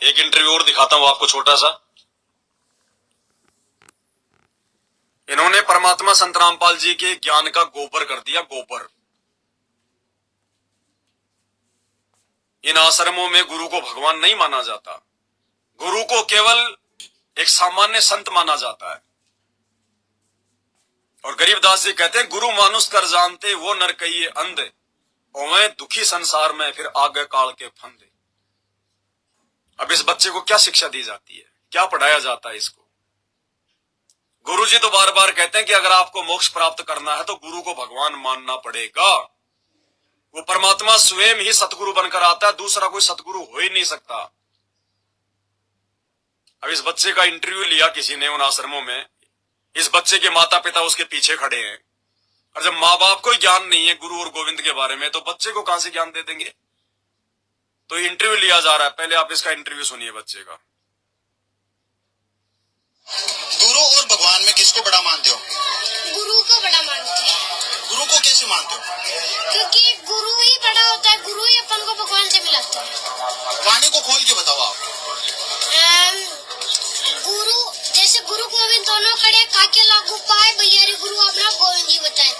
एक इंटरव्यू और दिखाता हूं आपको छोटा सा। इन्होंने परमात्मा संत रामपाल जी के ज्ञान का गोबर कर दिया, गोबर। इन आश्रमों में गुरु को भगवान नहीं माना जाता, गुरु को केवल एक सामान्य संत माना जाता है। और गरीबदास जी कहते हैं, गुरु मानुष कर जानते वो नर कहिए अंधे, ओवे दुखी संसार में फिर आगे काल के फंदे। अब इस बच्चे को क्या शिक्षा दी जाती है, क्या पढ़ाया जाता है इसको? गुरुजी तो बार बार कहते हैं कि अगर आपको मोक्ष प्राप्त करना है तो गुरु को भगवान मानना पड़ेगा। वो परमात्मा स्वयं ही सतगुरु बनकर आता है, दूसरा कोई सतगुरु हो ही नहीं सकता। अब इस बच्चे का इंटरव्यू लिया किसी ने उन आश्रमों में। इस बच्चे के माता पिता उसके पीछे खड़े हैं, और जब माँ बाप को ही ज्ञान नहीं है गुरु और गोविंद के बारे में, तो बच्चे को कहां से ज्ञान दे देंगे? तो इंटरव्यू लिया जा रहा है। पहले आप इसका इंटरव्यू सुनिए बच्चे का। गुरु और भगवान में किसको बड़ा मानते हो? गुरु को बड़ा मानते हैं। गुरु को कैसे मानते हो? क्योंकि गुरु ही बड़ा होता है, गुरु ही अपन को भगवान से मिलाता है। वाणी को खोल के बताओ आप। गुरु जैसे गुरु गोविंद दोनों खड़े, काके लागू पाए भैया रे गुरु अपना गोविंद जी बताए।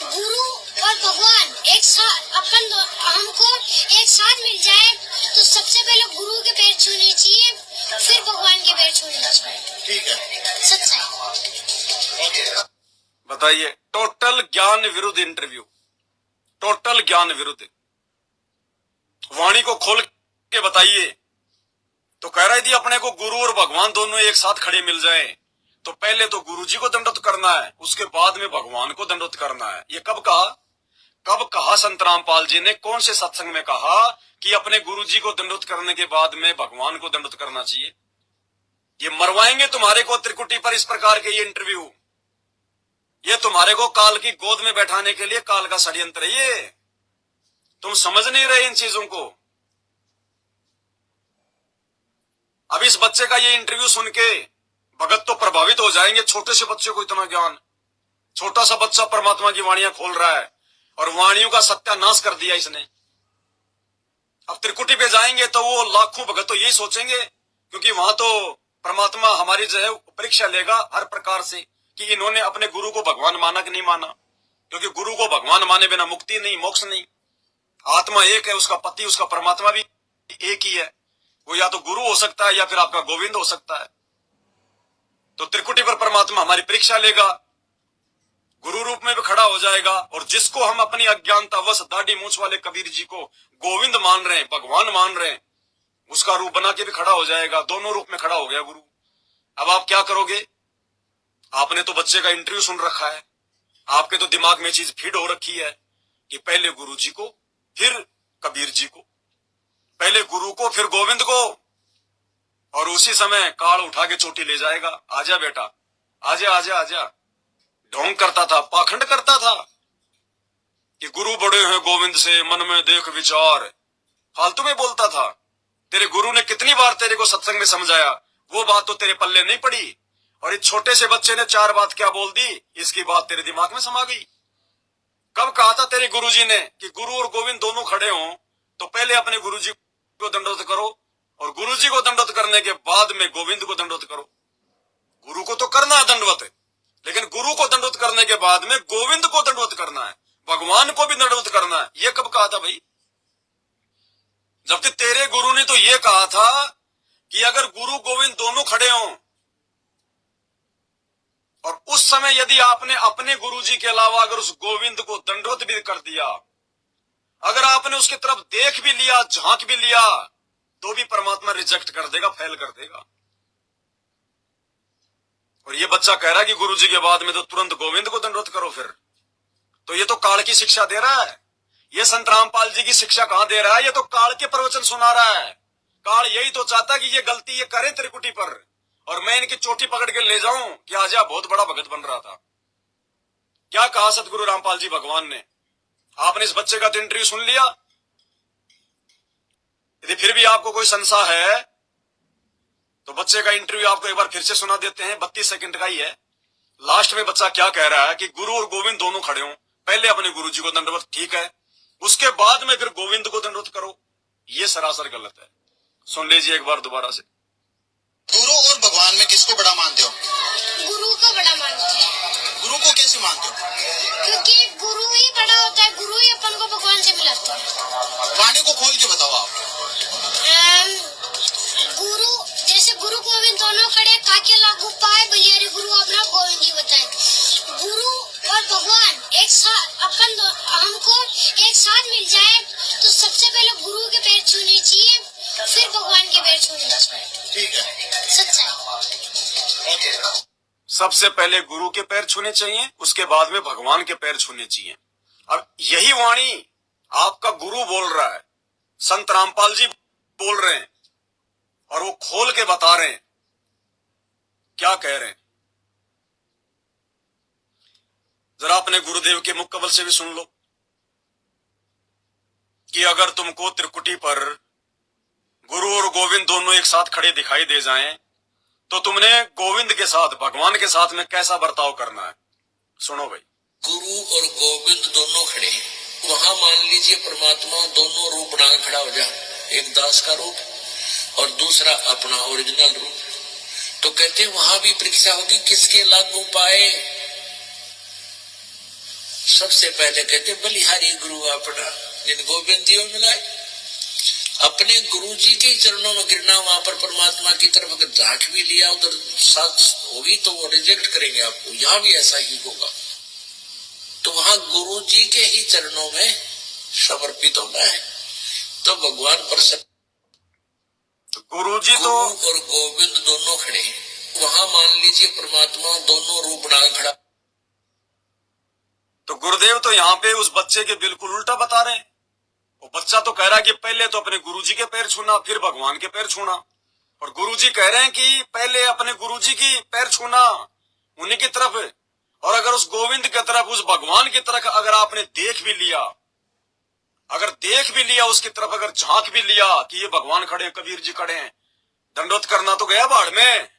गुरु और भगवान एक साथ हमको एक साथ मिल जाए तो सबसे पहले गुरु के पैर छूने चाहिए, फिर भगवान के पैर छूने चाहिए। ठीक है, सच्चाई। बताइए, टोटल ज्ञान विरुद्ध इंटरव्यू, टोटल ज्ञान विरुद्ध। वाणी को खोल के बताइए। तो कह रही थी अपने को गुरु और भगवान दोनों एक साथ खड़े मिल जाए तो पहले तो गुरु जी को दंडवत करना है, उसके बाद में भगवान को दंडवत करना है। ये कब कहा? कब कहा संत रामपाल जी ने? कौन से सत्संग में कहा कि अपने गुरु जी को दंडवत करने के बाद में भगवान को दंडवत करना चाहिए? ये मरवाएंगे तुम्हारे को त्रिकुटी पर इस प्रकार के ये इंटरव्यू। ये तुम्हारे को काल की गोद में बैठाने के लिए काल का षड्यंत्र है ये। तुम समझ नहीं रहे इन चीजों को। अब इस बच्चे का ये इंटरव्यू सुन के भगत तो प्रभावित हो जाएंगे। छोटे से बच्चे को इतना ज्ञान, छोटा सा बच्चा परमात्मा की वाणियां खोल रहा है और वाणियों का सत्यानाश कर दिया इसने। अब त्रिकुटी पे जाएंगे तो वो लाखों भगत तो यही सोचेंगे, क्योंकि वहां तो परमात्मा हमारी जो है परीक्षा लेगा हर प्रकार से कि इन्होंने अपने गुरु को भगवान माना कि नहीं माना। क्योंकि गुरु को भगवान माने बिना मुक्ति नहीं, मोक्ष नहीं। आत्मा एक है, उसका पति उसका परमात्मा भी एक ही है। वो या तो गुरु हो सकता है या फिर आपका गोविंद हो सकता है। तो त्रिकुटी पर परमात्मा हमारी परीक्षा लेगा, गुरु रूप में भी खड़ा हो जाएगा। और जिसको हम अपनी अज्ञानता वश दाढ़ी मूंछ वाले कबीर जी को गोविंद मान रहे हैं, भगवान मान रहे हैं, उसका रूप बना के भी खड़ा हो जाएगा। दोनों रूप में खड़ा हो गया गुरु। अब आप क्या करोगे? आपने तो बच्चे का इंटरव्यू सुन रखा है, आपके तो दिमाग में चीज फीड हो रखी है कि पहले गुरु जी को फिर कबीर जी को, पहले गुरु को फिर गोविंद को। और उसी समय काल उठा के चोटी ले जाएगा। आजा बेटा, आजा आजा आजा। ढोंग करता था, पाखंड करता था कि गुरु बड़े हैं गोविंद से मन में देख विचार। फालतू में बोलता था। तेरे गुरु ने कितनी बार तेरे को सत्संग में समझाया, वो बात तो तेरे पल्ले नहीं पड़ी। और इस छोटे से बच्चे ने 4 बात क्या बोल दी, इसकी बात तेरे दिमाग में समा गई। कब कहा था तेरे गुरुजी ने कि गुरु और गोविंद दोनों खड़े हों तो पहले अपने गुरुजी को दंडवत करो, और गुरुजी को दंडवत करने के बाद में गोविंद को दंडवत करो। गुरु को तो करना है दंडवत, लेकिन गुरु को दंडवत करने के बाद में गोविंद को दंडवत करना है, भगवान को भी दंडवत करना है। ये कब कहा था भाई? जबकि तेरे गुरु ने तो ये कहा था कि अगर गुरु गोविंद दोनों खड़े हों, और उस समय यदि आपने अपने गुरुजी के अलावा अगर उस गोविंद को दंडवत भी कर दिया, अगर आपने उसकी तरफ देख भी लिया, झांक भी लिया, तो भी परमात्मा रिजेक्ट कर देगा, फेल कर देगा। और ये बच्चा कह रहा है कि गुरुजी के बाद में तो तुरंत गोविंद को दंडवत करो फिर। तो ये तो काल की शिक्षा दे रहा है। ये संत रामपाल जी की शिक्षा कहां दे रहा है? ये तो काल के प्रवचन सुना रहा है। काल यही तो चाहता है कि ये गलती ये करें त्रिकुटी पर, और मैं इनकी चोटी पकड़ के ले जाऊं कि आजा बहुत बड़ा भगत बन रहा था। क्या कहा सतगुरु रामपाल जी भगवान ने? आपने इस बच्चे का तो इंटरव्यू सुन लिया। यदि फिर भी आपको कोई संशय है तो बच्चे का इंटरव्यू आपको एक बार फिर से सुना देते हैं। 32 सेकंड का ही है। लास्ट में बच्चा क्या कह रहा है कि गुरु और गोविंद दोनों खड़े हों, पहले अपने गुरु जी को दंडवत, ठीक है, उसके बाद में फिर गोविंद को दंडवत करो। ये सरासर गलत है। सुन लीजिए एक बार दोबारा से। गुरु और भगवान में किसको बड़ा मानते हो? गुरु को बड़ा मानते हैं, गुरु को कैसे मानते हो? क्योंकि गुरु ही बड़ा होता है, गुरु ही अपन को भगवान से मिलाता है। वाणी को खोल के बताओ आप। गुरु जैसे गुरु गोविंद दोनों खड़े, काके लागू पाए बलियारी गुरु अपना गोविंद जी बताए। गुरु और भगवान एक साथ हमको एक साथ मिल जाए तो सबसे पहले गुरु के पैर छूने चाहिए, फिर भगवान के पैर छूने चाहिए। ठीक है, सच्चाई। ओके। सबसे पहले गुरु के पैर छूने चाहिए, उसके बाद में भगवान के पैर छूने चाहिए। अब यही वाणी आपका गुरु बोल रहा है, संत रामपाल जी बोल रहे हैं, और वो खोल के बता रहे हैं क्या कह रहे हैं। जरा अपने गुरुदेव के मुख कबल से भी सुन लो कि अगर तुमको त्रिकुटी पर गुरु और गोविंद दोनों एक साथ खड़े दिखाई दे जाएं, तो तुमने गोविंद के साथ, भगवान के साथ में कैसा बर्ताव करना है। सुनो भाई। गुरु और गोविंद दोनों खड़े, वहां मान लीजिए परमात्मा दोनों रूप बना के खड़ा हो जाए, एक दास का रूप और दूसरा अपना ओरिजिनल रूप। तो कहते हैं वहां भी परीक्षा होगी किसके लागू पाए। सबसे पहले कहते बलिहारी गुरु अपना, जिन गोविंद जी मिलाए, अपने गुरु जी के चरणों में गिरना। वहां पर परमात्मा की तरफ अगर झांक भी लिया उधर साथ होगी तो वो रिजेक्ट करेंगे आपको, यहाँ भी ऐसा ही होगा। तो वहां गुरु जी के ही चरणों में समर्पित होना है, तो भगवान प्रसन्न। गुरु जी तो गुरु और गोविंद दोनों खड़े, वहां मान लीजिए परमात्मा दोनों रूप बना खड़ा। तो गुरुदेव तो यहाँ पे उस बच्चे के बिल्कुल उल्टा बता रहे हैं। वो बच्चा तो कह रहा है कि पहले तो अपने गुरुजी के पैर छूना, फिर भगवान के पैर छूना, और गुरुजी कह रहे हैं कि पहले अपने गुरुजी की पैर छूना, उन्हीं की तरफ। और अगर उस गोविंद की तरफ, उस भगवान की तरफ अगर आपने देख भी लिया, उसकी तरफ अगर झांक भी लिया कि ये भगवान खड़े, कबीर जी खड़े हैं, दंडोत करना तो गया बाढ़ में।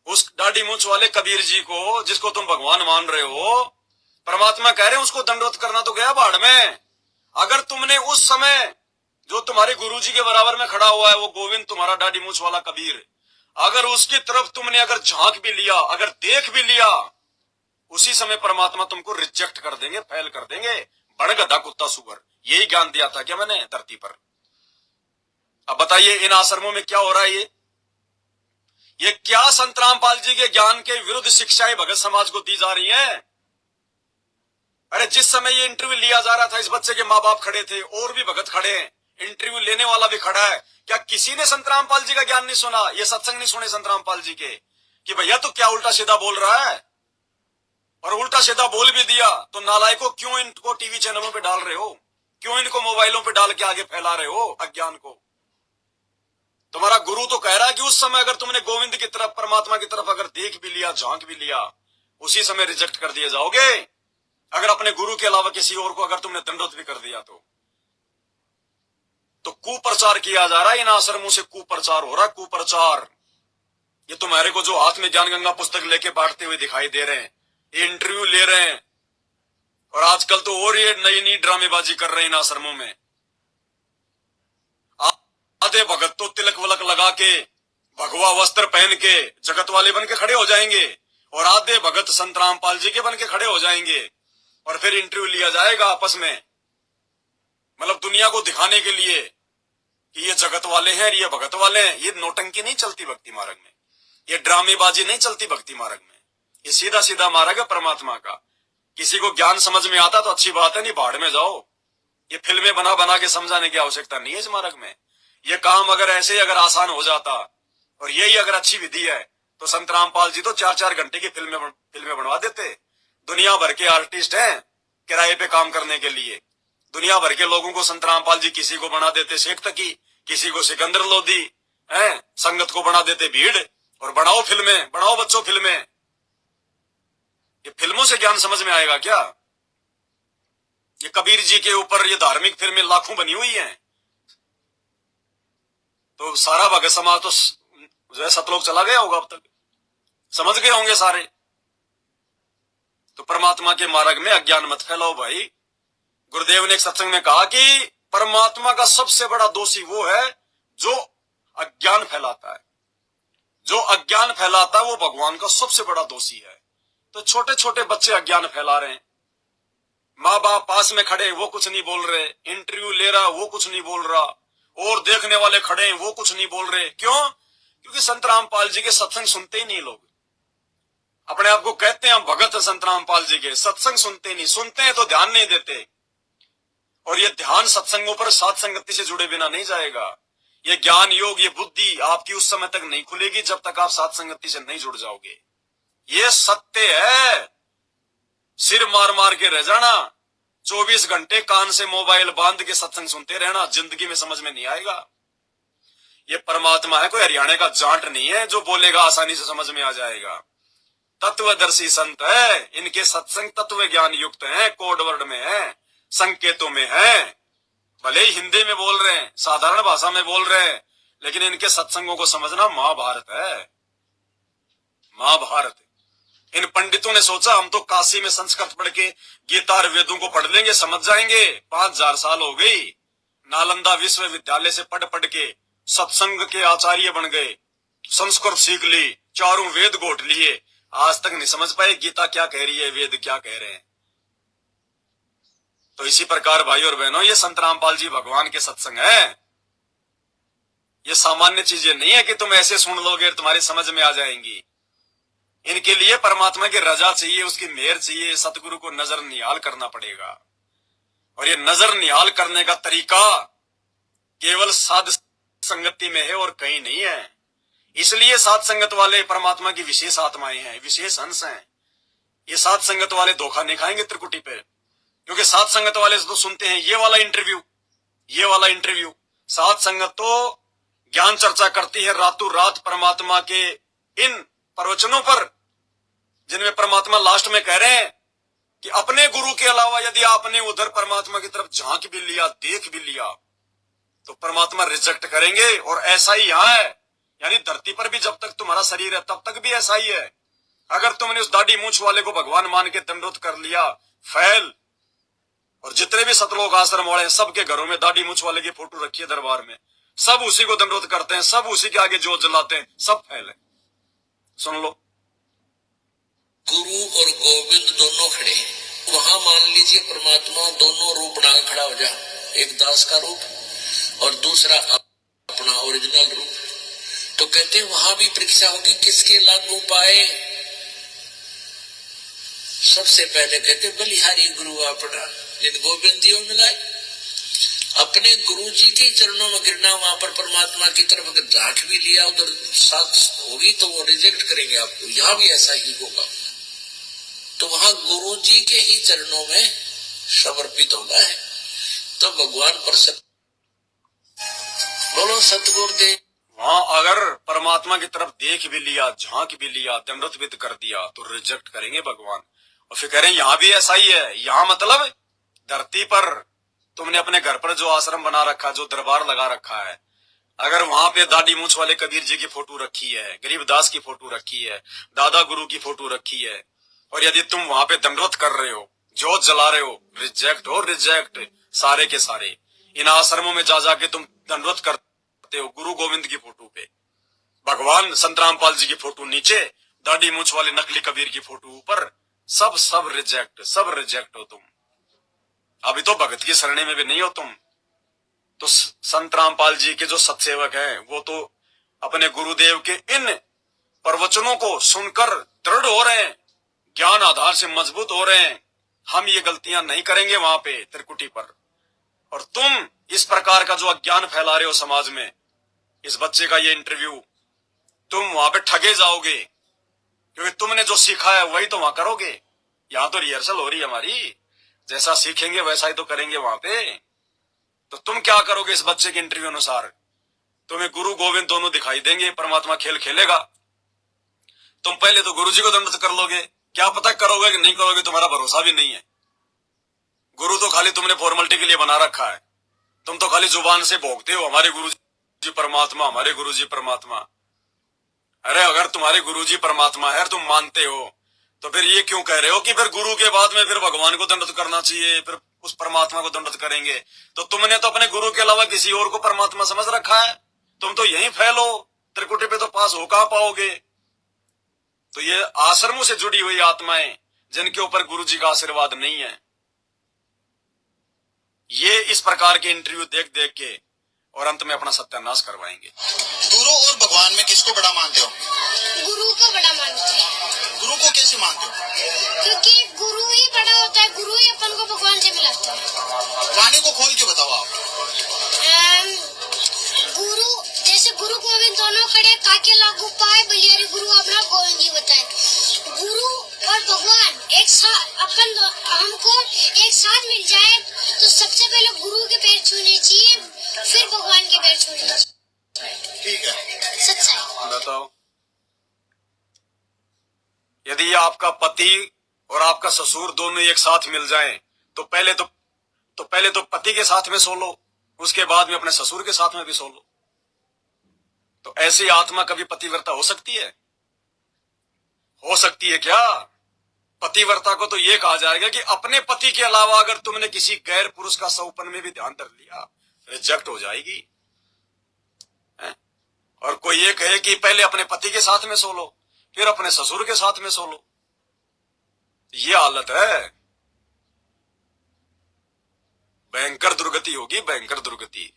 उस दाढ़ी मूंछ वाले कबीर जी को, जिसको तुम भगवान मान रहे हो, परमात्मा कह रहे हैं उसको दंडोत करना तो गया बाढ़ में। अगर तुमने उस समय जो तुम्हारे गुरुजी के बराबर में खड़ा हुआ है, वो गोविंद तुम्हारा दाढ़ी मूंछ वाला कबीर, अगर उसकी तरफ तुमने अगर झांक भी लिया, अगर देख भी लिया, उसी समय परमात्मा तुमको रिजेक्ट कर देंगे, फेल कर देंगे। बड़ गधा कुत्ता सुअर, यही ज्ञान दिया था क्या मैंने धरती पर। अब बताइए इन आश्रमों में क्या हो रहा है। ये क्या संत रामपाल जी के ज्ञान के विरुद्ध शिक्षाएं भगत समाज को दी जा रही हैं। अरे जिस समय ये इंटरव्यू लिया जा रहा था, इस बच्चे के माँ बाप खड़े थे, और भी भगत खड़े हैं, इंटरव्यू लेने वाला भी खड़ा है। क्या किसी ने संत रामपाल जी का ज्ञान नहीं सुना, ये सत्संग नहीं सुने संत रामपाल जी के, कि भैया तो क्या उल्टा सीधा बोल रहा है। और उल्टा सीधा बोल भी दिया तो नालायकों क्यों इनको टीवी चैनलों पे डाल रहे हो, क्यों इनको मोबाइलों पे डाल के आगे फैला रहे हो अज्ञान को। तुम्हारा गुरु तो कह रहा है कि उस समय अगर तुमने गोविंद की तरफ, परमात्मा की तरफ अगर देख भी लिया, झांक भी लिया, उसी समय रिजेक्ट कर दिए जाओगे। अगर अपने गुरु के अलावा किसी और को अगर तुमने दंडोत भी कर दिया तो कुप्रचार किया जा रहा है। इन आश्रमों से कुप्रचार हो रहा है, कुप्रचार। ये तुम्हारे को जो हाथ में ज्ञान गंगा पुस्तक लेके बांटते हुए दिखाई दे रहे हैं, ये इंटरव्यू ले रहे हैं, और आजकल तो और ये नई नई ड्रामेबाजी कर रहे हैं इन आश्रमों में। आधे भगत तो तिलक वलक लगा के, भगवा वस्त्र पहन के जगत वाले बन के खड़े हो जाएंगे, और आधे भगत संत रामपाल जी के बन के खड़े हो जाएंगे, और फिर इंटरव्यू लिया जाएगा आपस में, मतलब दुनिया को दिखाने के लिए कि ये जगत वाले हैं, ये भगत वाले हैं। ये नौटंकी नहीं चलती भक्ति मार्ग में, ये ड्रामेबाजी नहीं चलती भक्ति मार्ग में। ये सीधा सीधा मार्ग है परमात्मा का। किसी को ज्ञान समझ में आता तो अच्छी बात है, नहीं भाड़ में जाओ। ये फिल्में बना बना के समझाने की आवश्यकता नहीं है इस मार्ग में। ये काम अगर ऐसे अगर आसान हो जाता, और यही अगर अच्छी विधि है, तो संत रामपाल जी तो 4-4 घंटे की फिल्में बनवा देते। दुनिया भर के आर्टिस्ट हैं किराए पे काम करने के लिए, दुनिया भर के लोगों को संत रामपाल जी किसी को बना देते शेख तकी, किसी को सिकंदर लोधी हैं, संगत को बना देते भीड़, और बनाओ फिल्में, बनाओ बच्चों फिल्में। ये फिल्मों से ज्ञान समझ में आएगा क्या। ये कबीर जी के ऊपर ये धार्मिक फिल्में लाखों बनी हुई हैं, तो सारा भगत समाज तो जो है सतलोक चला गया होगा, अब तक समझ गए होंगे सारे। तो परमात्मा के मार्ग में अज्ञान मत फैलाओ भाई। गुरुदेव ने एक सत्संग में कहा कि परमात्मा का सबसे बड़ा दोषी वो है जो फैलाता है। जो अज्ञान फैलाता है वो भगवान का सबसे बड़ा दोषी है। तो छोटे छोटे बच्चे अज्ञान फैला रहे हैं, माँ बाप पास में खड़े वो कुछ नहीं बोल रहे, इंटरव्यू ले रहा वो कुछ नहीं बोल रहा, और देखने वाले खड़े हैं वो कुछ नहीं बोल रहे। क्यों? क्योंकि संत रामपाल जी के सत्संग सुनते ही नहीं लोग। अपने आप को कहते हैं हम भगत हैं संत रामपाल जी के, सत्संग सुनते नहीं, सुनते हैं तो ध्यान नहीं देते। और ये ध्यान सत्संगों पर साध संगति से जुड़े बिना नहीं जाएगा। ये ज्ञान योग, ये बुद्धि आपकी उस समय तक नहीं खुलेगी जब तक आप साध संगति से नहीं जुड़ जाओगे। ये सत्य है। सिर मार मार के रह जाना, 24 घंटे कान से मोबाइल बांध के सत्संग सुनते रहना, जिंदगी में समझ में नहीं आएगा। ये परमात्मा है, कोई हरियाणा का जाट नहीं है जो बोलेगा आसानी से समझ में आ जाएगा। तत्वदर्शी संत है, इनके सत्संग तत्व ज्ञान युक्त है, कोड वर्ड में है, संकेतों में है। भले ही हिंदी में बोल रहे हैं, साधारण भाषा में बोल रहे हैं, लेकिन इनके सत्संगों को समझना महाभारत है, महाभारत। इन पंडितों ने सोचा हम तो काशी में संस्कृत पढ़ के गीता और वेदों को पढ़ लेंगे, समझ जाएंगे। 5000 साल हो गई, नालंदा विश्वविद्यालय से पढ़ पढ़ के सत्संग के आचार्य बन गए, संस्कृत सीख ली, चारों वेद घोट लिए, आज तक नहीं समझ पाए गीता क्या कह रही है, वेद क्या कह रहे हैं। तो इसी प्रकार भाई और बहनों, ये संत रामपाल जी भगवान के सत्संग है। ये सामान्य चीजें नहीं है कि तुम ऐसे सुन लोगे तुम्हारी समझ में आ जाएंगी। इनके लिए परमात्मा की रजा चाहिए, उसकी मेहर चाहिए, सतगुरु को नजर निहाल करना पड़ेगा। और ये नजर निहाल करने का तरीका केवल साध संगति में है और कहीं नहीं है। इसलिए साध संगत वाले परमात्मा की विशेष आत्माएं हैं, विशेष अंश हैं। ये साध संगत वाले धोखा नहीं खाएंगे त्रिकुटी पे, क्योंकि साध संगत वाले तो सुनते हैं ये वाला इंटरव्यू, ये वाला इंटरव्यू। साध संगत तो ज्ञान चर्चा करती है रातों रात परमात्मा के इन प्रवचनों पर, जिनमें परमात्मा लास्ट में कह रहे हैं कि अपने गुरु के अलावा यदि आपने उधर परमात्मा की तरफ झांक भी लिया, देख भी लिया, तो परमात्मा रिजेक्ट करेंगे। और ऐसा ही यहां है, यानी धरती पर भी जब तक तुम्हारा शरीर है तब तक भी ऐसा ही है। अगर तुमने उस दाढ़ी मूंछ वाले को भगवान मान के दंडोत कर लिया, फैल। और जितने भी सतलोक आश्रम वाले हैं, सबके घरों में दाढ़ी मूंछ वाले की फोटो रखी है दरबार में, सब उसी को दंडोत करते हैं, सब उसी के आगे जोत जलाते हैं, सब फैल है। सुन लो, गुरु और गोविंद दोनों खड़े, वहां मान लीजिए परमात्मा दोनों रूप बना खड़ा हो जा, एक दास का रूप और दूसरा अपना ओरिजिनल रूप। तो कहते हैं वहां भी परीक्षा होगी, किसके लागू पाए। सबसे पहले कहते बलिहारी गुरु आपड़ा, जिन गोविंद दियो मिलाए। अपने गुरु जी के चरणों में गिरना, वहां पर परमात्मा की तरफ अगर झांक भी लिया, उधर साथ होगी तो वो रिजेक्ट करेंगे आपको। यहाँ भी ऐसा ही होगा। तो वहां गुरु जी के ही चरणों में समर्पित होना है, तो भगवान प्रसन्न। बोलो सतगुरुदेव। वहां अगर परमात्मा की तरफ देख भी लिया, झांक भी लिया, दंडवत भी कर दिया, तो रिजेक्ट करेंगे भगवान। और फिर कह रहे हैं यहाँ भी ऐसा ही है। यहाँ मतलब धरती पर तुमने अपने घर पर जो आश्रम बना रखा, जो दरबार लगा रखा है, अगर वहां पे दाढ़ी मूंछ वाले कबीर जी की फोटो रखी है, गरीबदास की फोटो रखी है, दादा गुरु की फोटो रखी है, और यदि तुम वहां पे दंडवत कर रहे हो, जोत जला रहे हो, रिजेक्ट हो, रिजेक्ट सारे के सारे। इन आश्रमों में जा जाके तुम दंडवत करते हो गुरु गोविंद की फोटो पे, भगवान संत रामपाल जी की फोटो नीचे, दाढ़ी मूंछ वाले नकली कबीर की फोटो ऊपर, सब रिजेक्ट, सब रिजेक्ट हो तुम। अभी तो भगत की सरणी में भी नहीं हो तुम। तो संत रामपाल जी के जो सत्सेवक हैं, वो तो अपने गुरुदेव के इन प्रवचनों को सुनकर दृढ़ हो रहे हैं, ज्ञान आधार से मजबूत हो रहे हैं। हम ये गलतियां नहीं करेंगे वहां पे त्रिकुटी पर। और तुम इस प्रकार का जो अज्ञान फैला रहे हो समाज में, इस बच्चे का ये इंटरव्यू, तुम वहां पे ठगे जाओगे, क्योंकि तुमने जो सीखा है वही तो वहां करोगे। यहाँ तो रिहर्सल हो रही है हमारी, जैसा सीखेंगे वैसा ही तो करेंगे वहां पे। तो तुम क्या करोगे इस बच्चे के इंटरव्यू अनुसार? तुम्हें गुरु गोविंद दोनों दिखाई देंगे, परमात्मा खेल खेलेगा। तुम पहले तो गुरु जी को दंडवत कर लोगे, क्या पता करोगे कि नहीं करोगे, तुम्हारा भरोसा भी नहीं है। गुरु तो खाली तुमने फॉर्मेलिटी के लिए बना रखा है, तुम तो खाली जुबान से भोगते हो हमारे गुरु जी परमात्मा, हमारे गुरु जी परमात्मा। अरे अगर तुम्हारे गुरु जी परमात्मा है, तुम मानते हो, तो फिर ये क्यों कह रहे हो कि फिर गुरु के बाद में फिर भगवान को दंडवत करना चाहिए, फिर उस परमात्मा को दंडवत करेंगे? तो तुमने तो अपने गुरु के अलावा किसी और को परमात्मा समझ रखा है। तुम तो यहीं फैलो, त्रिकुटी पे तो पास हो कहां पाओगे। तो ये आश्रमों से जुड़ी हुई आत्माएं जिनके ऊपर गुरु जी का आशीर्वाद नहीं है, ये इस प्रकार के इंटरव्यू देख देख के और अंत में अपना सत्यानाश करवाएंगे। गुरु और भगवान में किसको बड़ा मानते हो? गुरु को बड़ा मानते हैं, गुरु को कैसे मानते हो? क्योंकि गुरु ही बड़ा होता है, गुरु ही अपन को भगवान से मिलाता है। वाणी को खोल के बताओ आप। गुरु जैसे गुरु गोविंद दोनों खड़े काके लागू पाए बलियारी गुरु अपना गोविंद जी बताए। गुरु और भगवान एक साथ हमको एक साथ मिल जाए तो सबसे पहले गुरु के पैर छूने चाहिए, फिर भगवान के पैर छूने चाहिए। ठीक है, सच्चाई। बताओ, यदि आपका पति और आपका ससुर दोनों एक साथ मिल जाएं तो पहले तो पति के साथ में सो लो, उसके बाद में अपने ससुर के साथ में भी सो लो। तो ऐसी आत्मा कभी पतिव्रता हो सकती है? हो सकती है क्या? पतिव्रता को तो ये कहा जाएगा कि अपने पति के अलावा अगर तुमने किसी गैर पुरुष का सौपन में भी ध्यान धर लिया, रिजेक्ट हो जाएगी। और कोई ये कहे कि पहले अपने पति के साथ में सो लो, फिर अपने ससुर के साथ में सो लो, ये हालत है। भयंकर दुर्गति होगी, भयंकर दुर्गति।